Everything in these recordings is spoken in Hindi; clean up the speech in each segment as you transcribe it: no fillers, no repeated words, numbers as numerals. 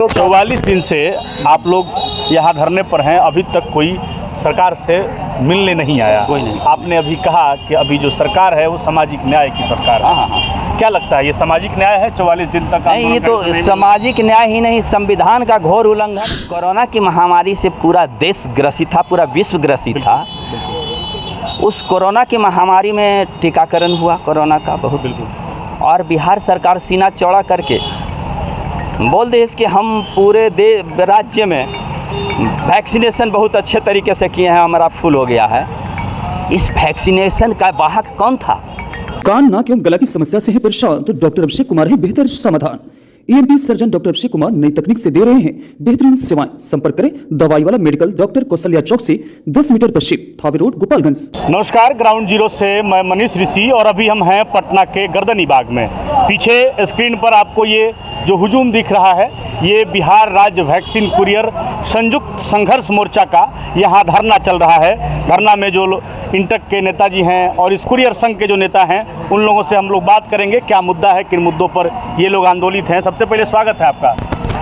44 दिन से आप लोग यहाँ धरने पर हैं, अभी तक कोई सरकार से मिलने नहीं आया। कोई नहीं। आपने अभी कहा कि अभी जो सरकार है वो सामाजिक न्याय की सरकार है। हाँ। क्या लगता है ये सामाजिक न्याय है? 44 दिन तक नहीं, ये तो सामाजिक न्याय ही नहीं, संविधान का घोर उल्लंघन। कोरोना की महामारी से पूरा देश ग्रसित था, पूरा विश्व ग्रसित था। उस कोरोना की महामारी में टीकाकरण हुआ कोरोना का बहुत, और बिहार सरकार सीना चौड़ा करके बोल दे कि हम पूरे राज्य में वैक्सीनेशन बहुत अच्छे तरीके से किए हैं, हमारा फुल हो गया है। इस वैक्सीनेशन का वाहक कौन था? कान नाक एवं गला की समस्या से है परेशान तो डॉक्टर अभिषेक कुमार है बेहतर समाधान। ENT surgeon doctor Abhishek Kumar नई तकनीक से दे रहे हैं बेहतरीन सेवाएं। संपर्क करें दवाई वाला मेडिकल, डॉक्टर कौशल्या चौक से 10 मीटर पश्चिम, थावे रोड, गोपालगंज। नमस्कार, ग्राउंड जीरो से मैं मनीष ऋषि और अभी हम हैं पटना के गर्दनी बाग में। पीछे स्क्रीन पर आपको ये जो हुजूम दिख रहा है ये बिहार राज्य वैक्सीन कुरियर संयुक्त संघर्ष मोर्चा का यहाँ धरना चल रहा है। धरना में जो इंटक के नेताजी हैं और इस कुरियर संघ के जो नेता हैं उन लोगों से हम लोग बात करेंगे क्या मुद्दा है, किन मुद्दों पर ये लोग आंदोलित हैं। सबसे पहले स्वागत है आपका।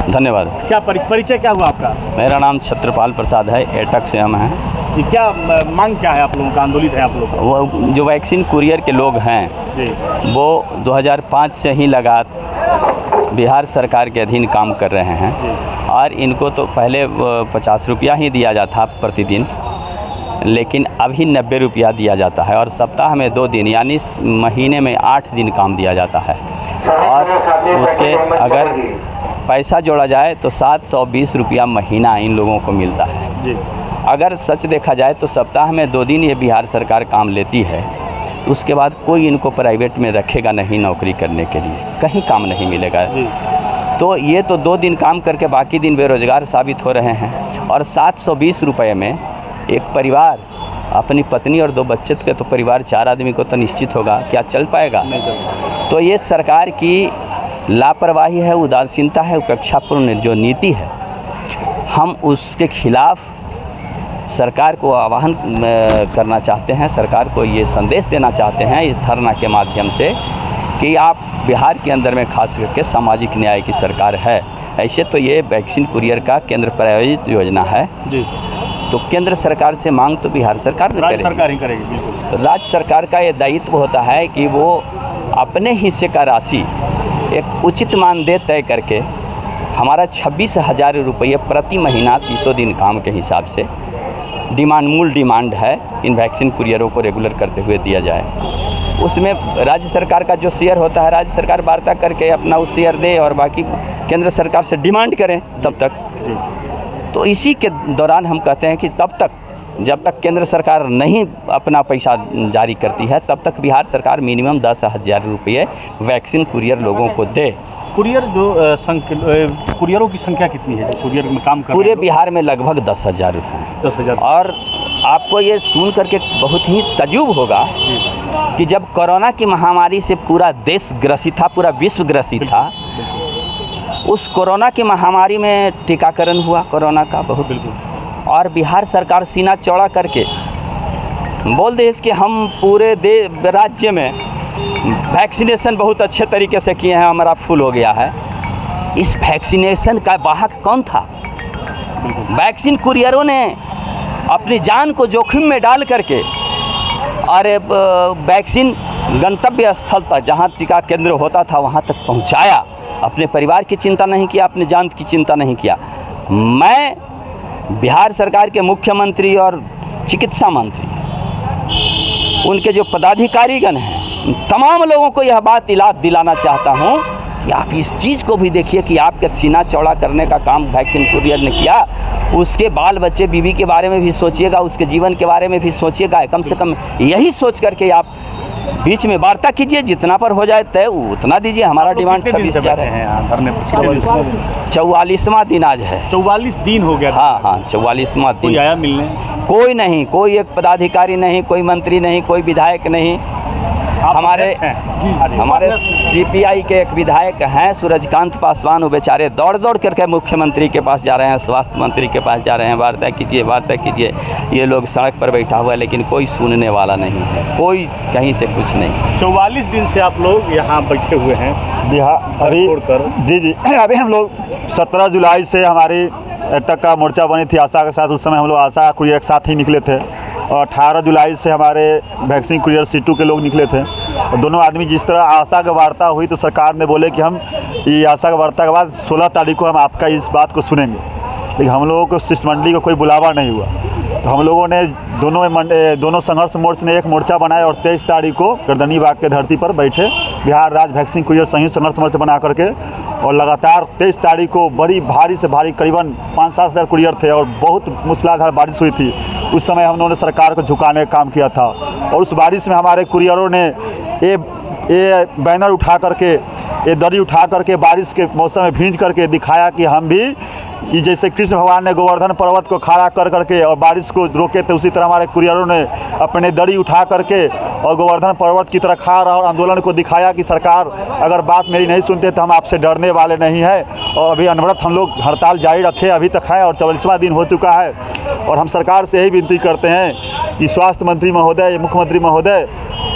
धन्यवाद। क्या परिचय क्या हुआ आपका? मेरा नाम छत्रपाल प्रसाद है, एटक से हम हैं। क्या मांग क्या है आप लोगों का, आंदोलित है आप लोग? वो जो वैक्सीन कुरियर के लोग हैं वो 2005 से ही बिहार सरकार के अधीन काम कर रहे हैं और इनको तो पहले 50 रुपया ही दिया जाता था प्रतिदिन, लेकिन अभी 90 रुपया दिया जाता है और सप्ताह में 2 दिन यानी महीने में 8 दिन काम दिया जाता है। और उसके अगर पैसा जोड़ा जाए तो 720 रुपया महीना इन लोगों को मिलता है। अगर सच देखा जाए तो सप्ताह में 2 दिन ये बिहार सरकार काम लेती है, उसके बाद कोई इनको प्राइवेट में रखेगा नहीं नौकरी करने के लिए, कहीं काम नहीं मिलेगा। तो ये तो 2 दिन काम करके बाकी दिन बेरोजगार साबित हो रहे हैं। और 720 रुपये में एक परिवार, अपनी पत्नी और 2 बच्चे के तो परिवार 4 आदमी को तो निश्चित होगा, क्या चल पाएगा? तो ये सरकार की लापरवाही है, उदासीनता है, उपेक्षापूर्ण जो नीति है, हम उसके खिलाफ सरकार को आह्वान करना चाहते हैं। सरकार को ये संदेश देना चाहते हैं इस धरना के माध्यम से कि आप बिहार के अंदर में खास करके सामाजिक न्याय की सरकार है। ऐसे तो ये वैक्सीन कुरियर का केंद्र प्रायोजित योजना है जी। तो केंद्र सरकार से मांग तो बिहार सरकार ने राज्य सरकार ही करेगी। बिल्कुल राज्य सरकार का ये दायित्व होता है कि वो अपने हिस्से का राशि एक उचित मानदेय तय करके हमारा 26,000 रुपये प्रति महीना 300 दिन काम के हिसाब से मूल डिमांड है इन वैक्सीन कुरियरों को रेगुलर करते हुए दिया जाए। उसमें राज्य सरकार का जो शेयर होता है राज्य सरकार वार्ता करके अपना उस शेयर दे और बाकी केंद्र सरकार से डिमांड करें तब तक। तो इसी के दौरान हम कहते हैं कि तब तक जब तक केंद्र सरकार नहीं अपना पैसा जारी करती है तब तक बिहार सरकार मिनिमम 10,000 रुपये वैक्सीन कुरियर लोगों को दे। कुरियर जो कुरियरों की संख्या कितनी है जो कुरियर में काम कर पूरे बिहार में लगभग 10,000 हैं। 10,000। और आपको ये सुन करके बहुत ही तजुब होगा कि जब कोरोना की महामारी से पूरा देश ग्रसित था, पूरा विश्व ग्रसित था, उस कोरोना की महामारी में टीकाकरण हुआ कोरोना का बहुत, और बिहार सरकार सीना चौड़ा करके बोल दे कि हम पूरे राज्य में वैक्सीनेशन बहुत अच्छे तरीके से किए हैं, हमारा फुल हो गया है। इस वैक्सीनेशन का वाहक कौन था? वैक्सीन कुरियरों ने अपनी जान को जोखिम में डाल करके और वैक्सीन गंतव्य स्थल पर जहां टीका केंद्र होता था वहां तक पहुंचाया। अपने परिवार की चिंता नहीं किया, अपने जान की चिंता नहीं किया। मैं बिहार सरकार के मुख्यमंत्री और चिकित्सा मंत्री, उनके जो पदाधिकारीगण हैं, तमाम लोगों को यह बात दिलाना चाहता हूं कि आप इस चीज़ को भी देखिए कि आपके सीना चौड़ा करने का काम वैक्सीन कुरियर ने किया। उसके बाल बच्चे बीवी के बारे में भी सोचिएगा, उसके जीवन के बारे में भी सोचिएगा। कम से कम यही सोच करके आप बीच में वार्ता कीजिए, जितना पर हो जाए तय उतना दीजिए। हमारा डिमांड 26,000 है। 44वां दिन आज है। 44 दिन हो गया। हाँ 44वां दिन। कोई आया मिलने? कोई नहीं, कोई एक पदाधिकारी नहीं, कोई मंत्री नहीं, कोई विधायक नहीं। हमारे सीपीआई के एक विधायक हैं सूरजकांत पासवान, वो बेचारे दौड़ दौड़ करके मुख्यमंत्री के पास जा रहे हैं, स्वास्थ्य मंत्री के पास जा रहे हैं, वार्ता कीजिए। ये लोग सड़क पर बैठा हुआ है, लेकिन कोई सुनने वाला नहीं है, कोई कहीं से कुछ नहीं। 44 दिन से आप लोग यहाँ बैठे हुए हैं बिहार अभी छोड़कर। जी अभी हम लोग 17 जुलाई से हमारी एटक का मोर्चा बनी थी आशा के साथ। उस समय हम लोग आशा कुरियर के साथ ही निकले थे, और 18 जुलाई से हमारे वैक्सीन कुरियर C2 के लोग निकले थे। और दोनों आदमी जिस तरह आशा की वार्ता हुई तो सरकार ने बोले कि हम ये आशा की वार्ता के बाद 16 तारीख को हम आपका इस बात को सुनेंगे, लेकिन हम लोगों को शिष्टमंडली का कोई बुलावा नहीं हुआ। तो हम लोगों ने दोनों संघर्ष मोर्चा ने एक मोर्चा बनाया और 23 तारीख को गर्दनी बाग के धरती पर बैठे बिहार राज्य वैक्सीन कुरियर संयुक्त संघर्ष मोर्चा बना करके, और लगातार 23 तारीख को बड़ी भारी से भारी करीबन 5-7 हज़ार कुरियर थे और बहुत मूसलाधार बारिश हुई थी। उस समय हम लोगों ने सरकार को झुकाने का काम किया था, और उस बारिश में हमारे कुरियरों ने ये बैनर उठा करके, ये दरी उठा करके बारिश के मौसम में भींज करके दिखाया कि हम भी ये जैसे कृष्ण भगवान ने गोवर्धन पर्वत को खड़ा कर करके और बारिश को रोके थे, उसी तरह हमारे कुरियरों ने अपने दरी उठा करके और गोवर्धन पर्वत की तरह खड़ा और आंदोलन को दिखाया कि सरकार अगर बात मेरी नहीं सुनते तो हम आपसे डरने वाले नहीं हैं। और अभी अनवरत हम लोग हड़ताल जारी रखे अभी तक है, और 44वां दिन हो चुका है। और हम सरकार से यही विनती करते हैं कि स्वास्थ्य मंत्री महोदय, मुख्यमंत्री महोदय,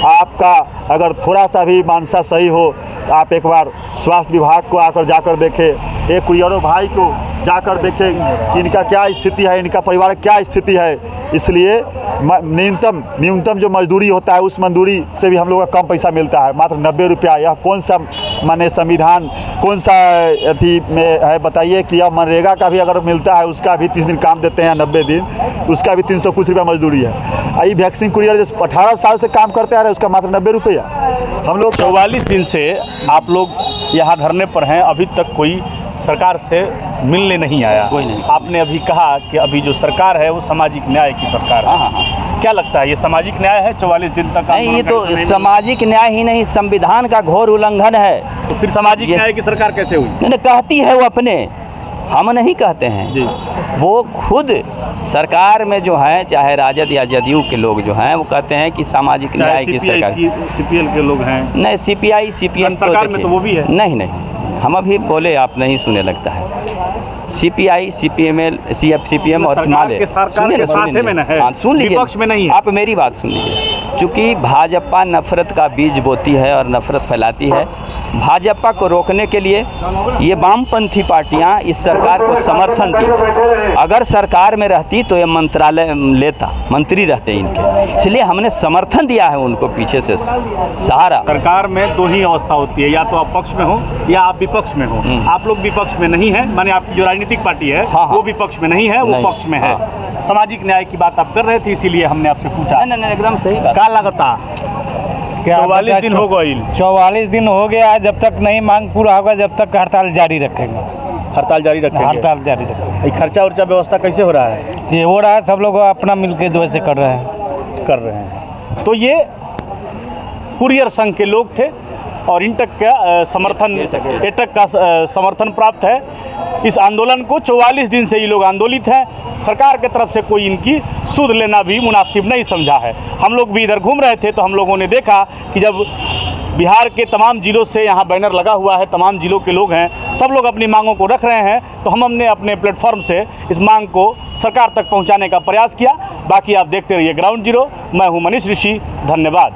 आपका अगर थोड़ा सा भी मानसा सही हो तो आप एक बार स्वास्थ्य विभाग को आकर जाकर देखें, एक कुरियरों भाई को जाकर देखें कि इनका क्या स्थिति है, इनका परिवार क्या स्थिति है। इसलिए न्यूनतम जो मजदूरी होता है उस मजदूरी से भी हम लोगों का कम पैसा मिलता है, मात्र 90 रुपया। यह कौन सा माने संविधान कौन सा अथी में है बताइए कि अब मनरेगा का भी अगर मिलता है उसका भी 30 दिन काम देते हैं, 90 दिन, तो उसका भी 300 कुछ रुपया मजदूरी है। आई वैक्सीन कुरियर जैसे 18 साल से काम करते आ रहे उसका मात्र 90 रुपया। हम लोग 44 दिन से आप लोग यहाँ धरने पर हैं, अभी तक कोई सरकार से मिलने नहीं आया। कोई नहीं। आपने अभी कहा कि अभी जो सरकार है वो सामाजिक न्याय की सरकार है। हाँ। क्या लगता है ये सामाजिक न्याय है? 44 दिन तक नहीं, ये तो सामाजिक न्याय ही नहीं, संविधान का घोर उल्लंघन है। तो फिर सामाजिक न्याय की सरकार कैसे हुई? नहीं, कहती है वो अपने, हम नहीं कहते हैं जी। वो खुद सरकार में जो है, चाहे राजद या जदयू के लोग जो हैं, वो कहते हैं कि सामाजिक न्याय की सरकार। CPL के लोग हैं। नहीं, CPI CPM सरकार में तो वो भी है। नहीं, हम अभी बोले, आप नहीं सुने लगता है। CPI CPML CPM और सरकार के साथ में न है, सुन लीजिए, विपक्ष में नहीं है। आप मेरी बात सुन लीजिए। चूँकि भाजपा नफरत का बीज बोती है और नफरत फैलाती है, भाजपा को रोकने के लिए ये वामपंथी पार्टियां इस सरकार को समर्थन दी। अगर सरकार में रहती तो ये मंत्रालय लेता, मंत्री रहते इनके, इसलिए हमने समर्थन दिया है उनको पीछे से सहारा। सरकार में दो ही अवस्था होती है, या तो आप पक्ष में हो या आप विपक्ष में हो। आप लोग विपक्ष में नहीं है, माने आपकी जो राजनीतिक पार्टी है वो विपक्ष में नहीं है, वो पक्ष में है। सामाजिक न्याय की बात आप कर रहे थे, इसीलिए हमने आपसे पूछा। नहीं, एकदम सही बात। क्या लगता? 44 दिन हो गए। 44 दिन हो गया, जब तक नहीं मांग पूरा होगा जब तक हड़ताल जारी रखेंगे। हड़ताल जारी रखेंगे। खर्चा उर्चा व्यवस्था कैसे हो रहा है? ये हो रहा है, सब लोग अपना मिलके जो ऐसे कर रहे हैं। तो ये कुरियर संघ के लोग थे और एटक का समर्थन प्राप्त है। इस आंदोलन को 44 दिन से ये लोग आंदोलित हैं। सरकार के तरफ से कोई इनकी सुध लेना भी मुनासिब नहीं समझा है। हम लोग भी इधर घूम रहे थे तो हम लोगों ने देखा कि जब बिहार के तमाम ज़िलों से यहाँ बैनर लगा हुआ है, तमाम ज़िलों के लोग हैं, सब लोग अपनी मांगों को रख रहे हैं, तो हमने अपने प्लेटफॉर्म से इस मांग को सरकार तक पहुँचाने का प्रयास किया। बाकी आप देखते रहिए ग्राउंड जीरो। मैं हूँ मनीष ऋषि, धन्यवाद।